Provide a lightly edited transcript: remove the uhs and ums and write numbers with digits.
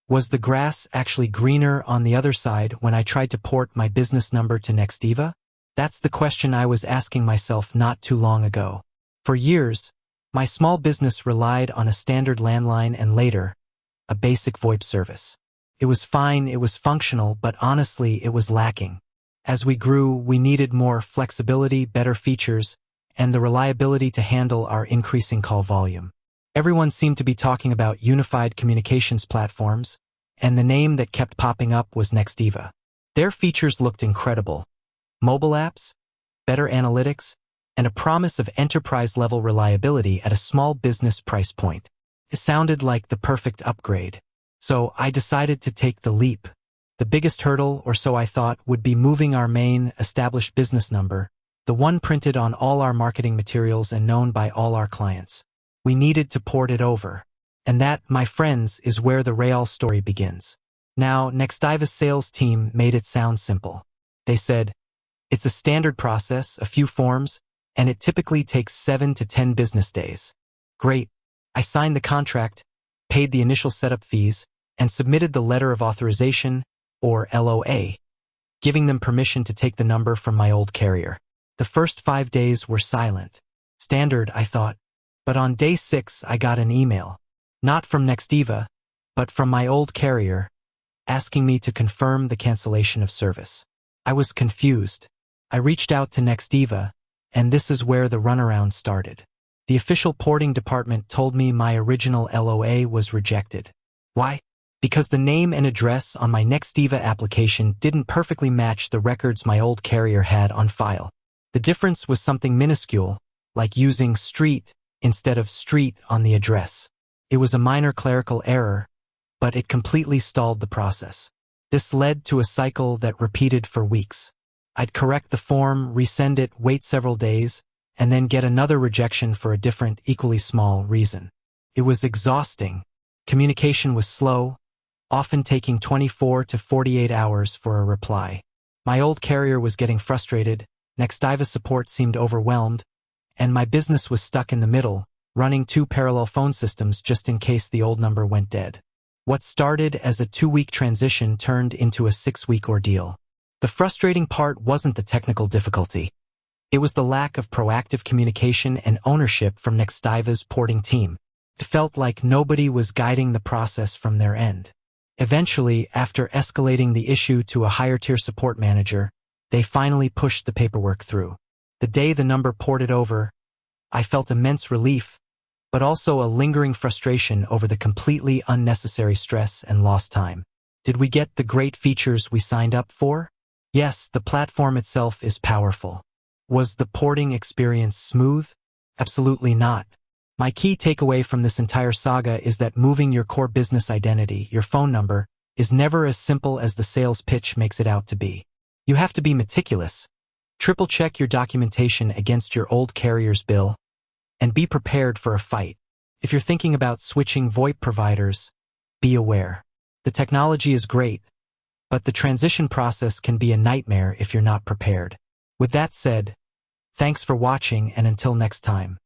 Was the grass actually greener on the other side when I tried to port my business number to Nextiva? That's the question I was asking myself not too long ago. For years, my small business relied on a standard landline and later, a basic VoIP service. It was fine, it was functional, but honestly, it was lacking. As we grew, we needed more flexibility, better features, and the reliability to handle our increasing call volume. Everyone seemed to be talking about unified communications platforms, and the name that kept popping up was Nextiva. Their features looked incredible. Mobile apps, better analytics, and a promise of enterprise-level reliability at a small business price point. It sounded like the perfect upgrade. So I decided to take the leap. The biggest hurdle, or so I thought, would be moving our main, established business number, the one printed on all our marketing materials and known by all our clients. We needed to port it over. And that, my friends, is where the real story begins. Now, Nextiva's sales team made it sound simple. They said, it's a standard process, a few forms, and it typically takes 7 to 10 business days. Great. I signed the contract, paid the initial setup fees, and submitted the letter of authorization, or LOA, giving them permission to take the number from my old carrier. The first 5 days were silent. Standard, I thought. But on day 6, I got an email. Not from Nextiva, but from my old carrier, asking me to confirm the cancellation of service. I was confused. I reached out to Nextiva, and this is where the runaround started. The official porting department told me my original LOA was rejected. Why? Because the name and address on my Nextiva application didn't perfectly match the records my old carrier had on file. The difference was something minuscule, like using street instead of street on the address. It was a minor clerical error, but it completely stalled the process. This led to a cycle that repeated for weeks. I'd correct the form, resend it, wait several days, and then get another rejection for a different, equally small reason. It was exhausting. Communication was slow, often taking 24 to 48 hours for a reply. My old carrier was getting frustrated, Nextiva support seemed overwhelmed, and my business was stuck in the middle, running 2 parallel phone systems just in case the old number went dead. What started as a 2-week transition turned into a 6-week ordeal. The frustrating part wasn't the technical difficulty. It was the lack of proactive communication and ownership from Nextiva's porting team. It felt like nobody was guiding the process from their end. Eventually, after escalating the issue to a higher-tier support manager, they finally pushed the paperwork through. The day the number ported over, I felt immense relief, but also a lingering frustration over the completely unnecessary stress and lost time. Did we get the great features we signed up for? Yes, the platform itself is powerful. Was the porting experience smooth? Absolutely not. My key takeaway from this entire saga is that moving your core business identity, your phone number, is never as simple as the sales pitch makes it out to be. You have to be meticulous, triple-check your documentation against your old carrier's bill, and be prepared for a fight. If you're thinking about switching VoIP providers, be aware. The technology is great, but the transition process can be a nightmare if you're not prepared. With that said, thanks for watching, and until next time.